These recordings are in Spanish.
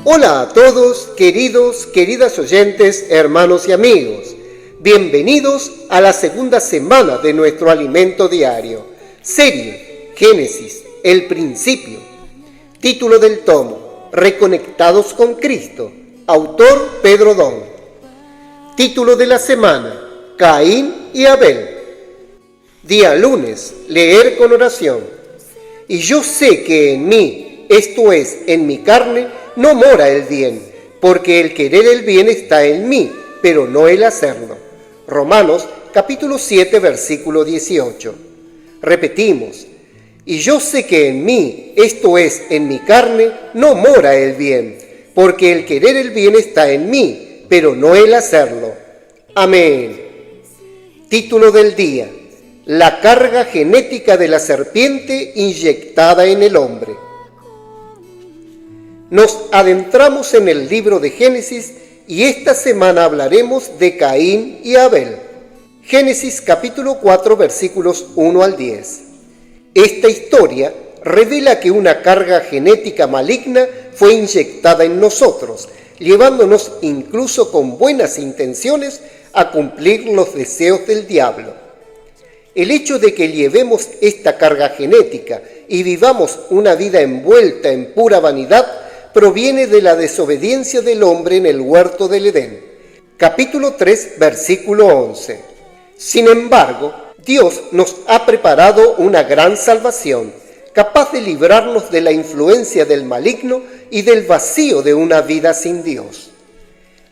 Hola a todos, queridas oyentes, hermanos y amigos. Bienvenidos a la segunda semana de nuestro alimento diario. Serie Génesis, el principio. Título del tomo: Reconectados con Cristo. Autor Pedro Don. Título de la semana: Caín y Abel. Día lunes: leer con oración. Y yo sé que en mí, esto es, en mi carne, no mora el bien, porque el querer el bien está en mí, pero no el hacerlo. Romanos capítulo 7, versículo 18. Repetimos: y yo sé que en mí, esto es, en mi carne, no mora el bien, porque el querer el bien está en mí, pero no el hacerlo. Amén. Título del día: La carga genética de la serpiente inyectada en el hombre. Nos adentramos en el libro de Génesis y esta semana hablaremos de Caín y Abel. Génesis capítulo 4 versículos 1 al 10. Esta historia revela que una carga genética maligna fue inyectada en nosotros, llevándonos incluso con buenas intenciones a cumplir los deseos del diablo. El hecho de que llevemos esta carga genética y vivamos una vida envuelta en pura vanidad proviene de la desobediencia del hombre en el huerto del Edén. Capítulo 3, versículo 11. Sin embargo, Dios nos ha preparado una gran salvación, capaz de librarnos de la influencia del maligno y del vacío de una vida sin Dios.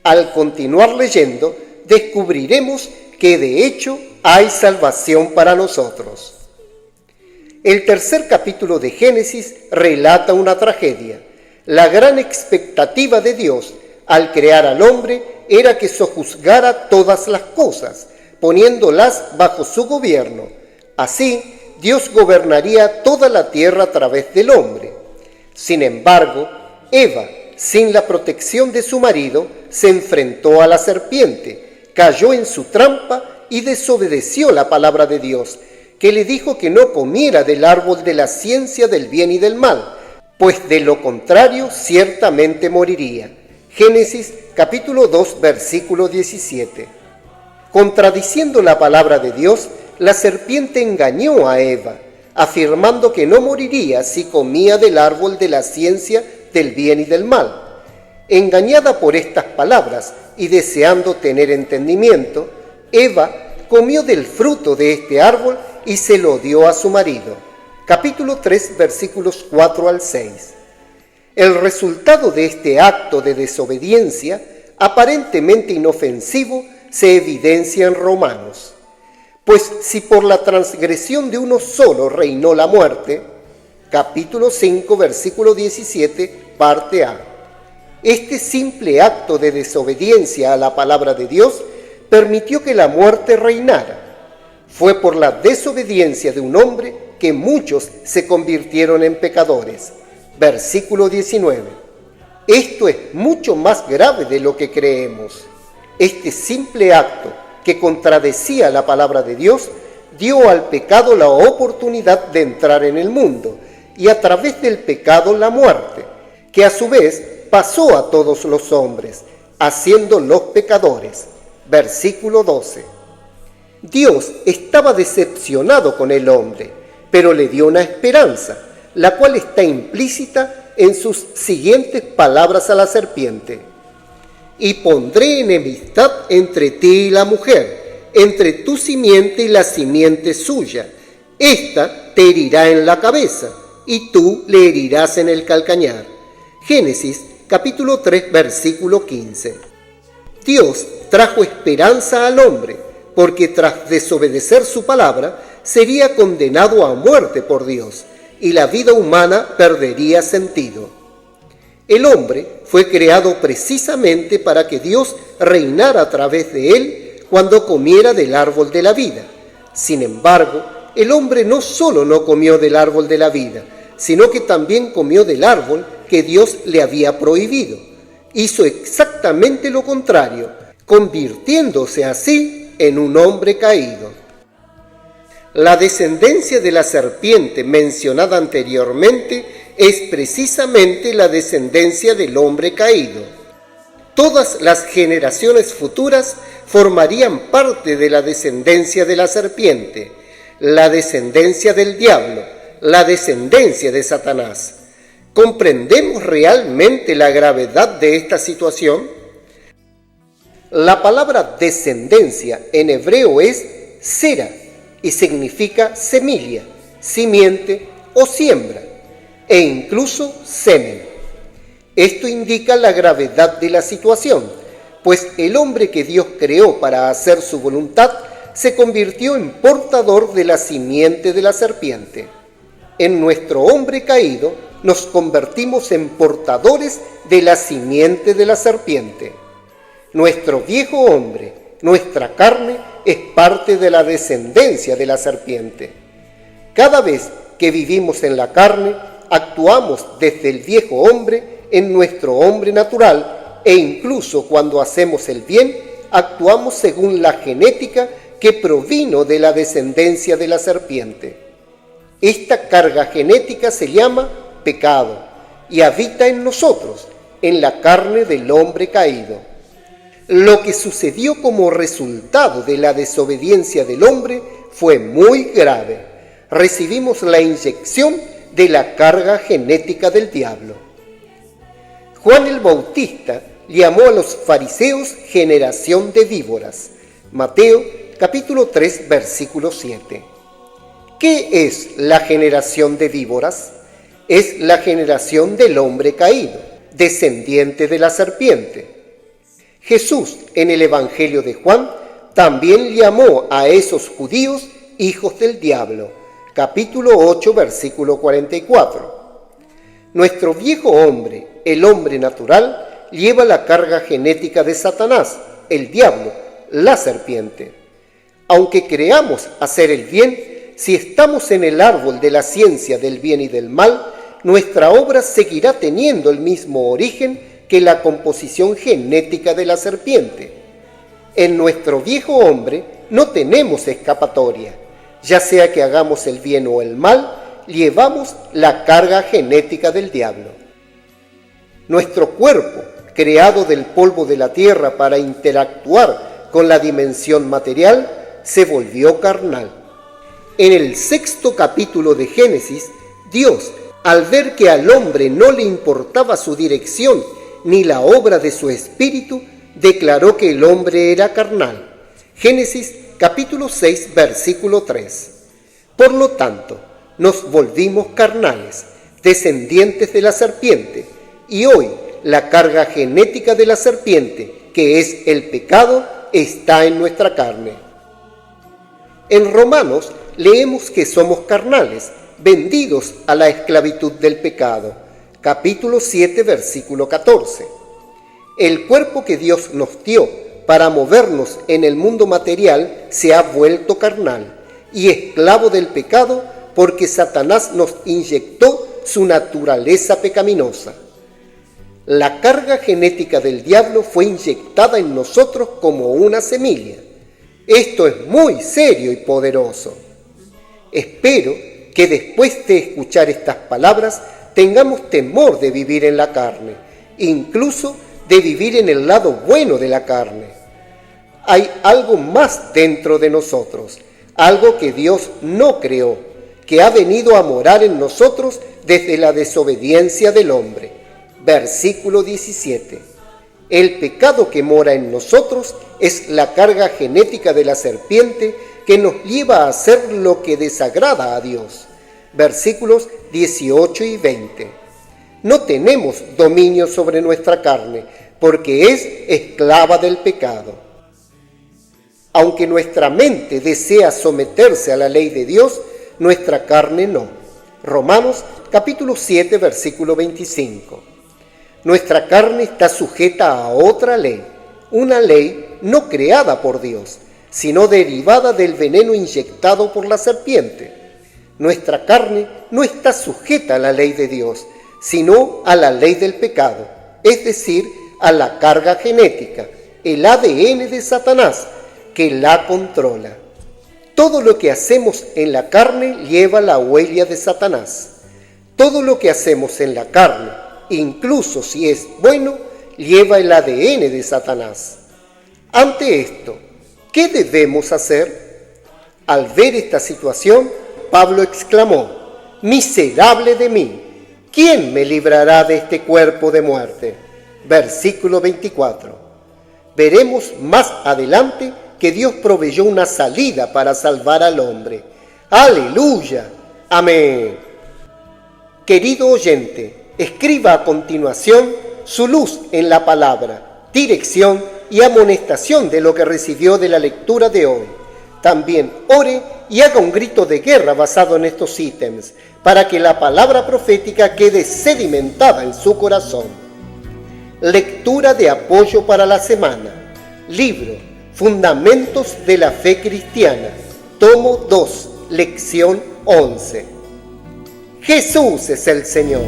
Al continuar leyendo, descubriremos que de hecho hay salvación para nosotros. El tercer capítulo de Génesis relata una tragedia. La gran expectativa de Dios al crear al hombre era que sojuzgara todas las cosas, poniéndolas bajo su gobierno. Así, Dios gobernaría toda la tierra a través del hombre. Sin embargo, Eva, sin la protección de su marido, se enfrentó a la serpiente, cayó en su trampa y desobedeció la palabra de Dios, que le dijo que no comiera del árbol de la ciencia del bien y del mal, pues de lo contrario ciertamente moriría. Génesis capítulo 2 versículo 17. Contradiciendo la palabra de Dios, la serpiente engañó a Eva, afirmando que no moriría si comía del árbol de la ciencia del bien y del mal. Engañada por estas palabras y deseando tener entendimiento, Eva comió del fruto de este árbol y se lo dio a su marido. Capítulo 3, versículos 4 al 6. El resultado de este acto de desobediencia, aparentemente inofensivo, se evidencia en Romanos. Pues si por la transgresión de uno solo reinó la muerte, capítulo 5, versículo 17, parte A. Este simple acto de desobediencia a la palabra de Dios permitió que la muerte reinara. Fue por la desobediencia de un hombre que muchos se convirtieron en pecadores. Versículo 19. Esto es mucho más grave de lo que creemos. Este simple acto que contradecía la palabra de Dios dio al pecado la oportunidad de entrar en el mundo y a través del pecado la muerte, que a su vez pasó a todos los hombres, haciéndolos pecadores. Versículo 12. Dios estaba decepcionado con el hombre, pero le dio una esperanza, la cual está implícita en sus siguientes palabras a la serpiente. Y pondré enemistad entre ti y la mujer, entre tu simiente y la simiente suya. Esta te herirá en la cabeza, y tú le herirás en el calcañar. Génesis capítulo 3, versículo 15. Dios trajo esperanza al hombre, porque tras desobedecer su palabra, sería condenado a muerte por Dios, y la vida humana perdería sentido. El hombre fue creado precisamente para que Dios reinara a través de él cuando comiera del árbol de la vida. Sin embargo, el hombre no solo no comió del árbol de la vida, sino que también comió del árbol que Dios le había prohibido. Hizo exactamente lo contrario, convirtiéndose así en un hombre caído. La descendencia de la serpiente mencionada anteriormente es precisamente la descendencia del hombre caído. Todas las generaciones futuras formarían parte de la descendencia de la serpiente, la descendencia del diablo, la descendencia de Satanás. ¿Comprendemos realmente la gravedad de esta situación? La palabra descendencia en hebreo es sera y significa semilla, simiente o siembra, e incluso semen. Esto indica la gravedad de la situación, pues el hombre que Dios creó para hacer su voluntad se convirtió en portador de la simiente de la serpiente. En nuestro hombre caído nos convertimos en portadores de la simiente de la serpiente. Nuestro viejo hombre, nuestra carne, es parte de la descendencia de la serpiente. Cada vez que vivimos en la carne, actuamos desde el viejo hombre en nuestro hombre natural, e incluso cuando hacemos el bien, actuamos según la genética que provino de la descendencia de la serpiente. Esta carga genética se llama pecado y habita en nosotros, en la carne del hombre caído. Lo que sucedió como resultado de la desobediencia del hombre fue muy grave. Recibimos la inyección de la carga genética del diablo. Juan el Bautista llamó a los fariseos generación de víboras. Mateo capítulo 3 versículo 7. ¿Qué es la generación de víboras? Es la generación del hombre caído, descendiente de la serpiente. Jesús en el Evangelio de Juan también llamó a esos judíos hijos del diablo. Capítulo 8 versículo 44. Nuestro viejo hombre, el hombre natural, lleva la carga genética de Satanás, el diablo, la serpiente. Aunque creamos hacer el bien, si estamos en el árbol de la ciencia del bien y del mal, nuestra obra seguirá teniendo el mismo origen que la composición genética de la serpiente. En nuestro viejo hombre no tenemos escapatoria. Ya sea que hagamos el bien o el mal, llevamos la carga genética del diablo. Nuestro cuerpo, creado del polvo de la tierra para interactuar con la dimensión material, se volvió carnal. En el 6º capítulo de Génesis, Dios, al ver que al hombre no le importaba su dirección ni la obra de su espíritu, declaró que el hombre era carnal. Génesis capítulo 6, versículo 3. Por lo tanto, nos volvimos carnales, descendientes de la serpiente, y hoy la carga genética de la serpiente, que es el pecado, está en nuestra carne. En Romanos leemos que somos carnales, vendidos a la esclavitud del pecado. Capítulo 7, versículo 14. El cuerpo que Dios nos dio para movernos en el mundo material se ha vuelto carnal y esclavo del pecado porque Satanás nos inyectó su naturaleza pecaminosa. La carga genética del diablo fue inyectada en nosotros como una semilla. Esto es muy serio y poderoso. Espero que después de escuchar estas palabras tengamos temor de vivir en la carne, incluso de vivir en el lado bueno de la carne. Hay algo más dentro de nosotros, algo que Dios no creó, que ha venido a morar en nosotros desde la desobediencia del hombre. Versículo 17. El pecado que mora en nosotros es la carga genética de la serpiente que nos lleva a hacer lo que desagrada a Dios. Versículos 18 y 20. No tenemos dominio sobre nuestra carne, porque es esclava del pecado. Aunque nuestra mente desea someterse a la ley de Dios, nuestra carne no. Romanos capítulo 7, versículo 25. Nuestra carne está sujeta a otra ley, una ley no creada por Dios, sino derivada del veneno inyectado por la serpiente. Nuestra carne no está sujeta a la ley de Dios, sino a la ley del pecado, es decir, a la carga genética, el ADN de Satanás, que la controla. Todo lo que hacemos en la carne lleva la huella de Satanás. Todo lo que hacemos en la carne, incluso si es bueno, lleva el ADN de Satanás. Ante esto, ¿qué debemos hacer? Al ver esta situación, Pablo exclamó: «Miserable de mí, ¿quién me librará de este cuerpo de muerte?». Versículo 24. Veremos más adelante que Dios proveyó una salida para salvar al hombre. ¡Aleluya! Amén. Querido oyente, escriba a continuación su luz en la palabra, dirección y amonestación de lo que recibió de la lectura de hoy. También ore y haga un grito de guerra basado en estos ítems, para que la palabra profética quede sedimentada en su corazón. Lectura de apoyo para la semana. Libro Fundamentos de la Fe Cristiana. Tomo 2, lección 11. Jesús es el Señor.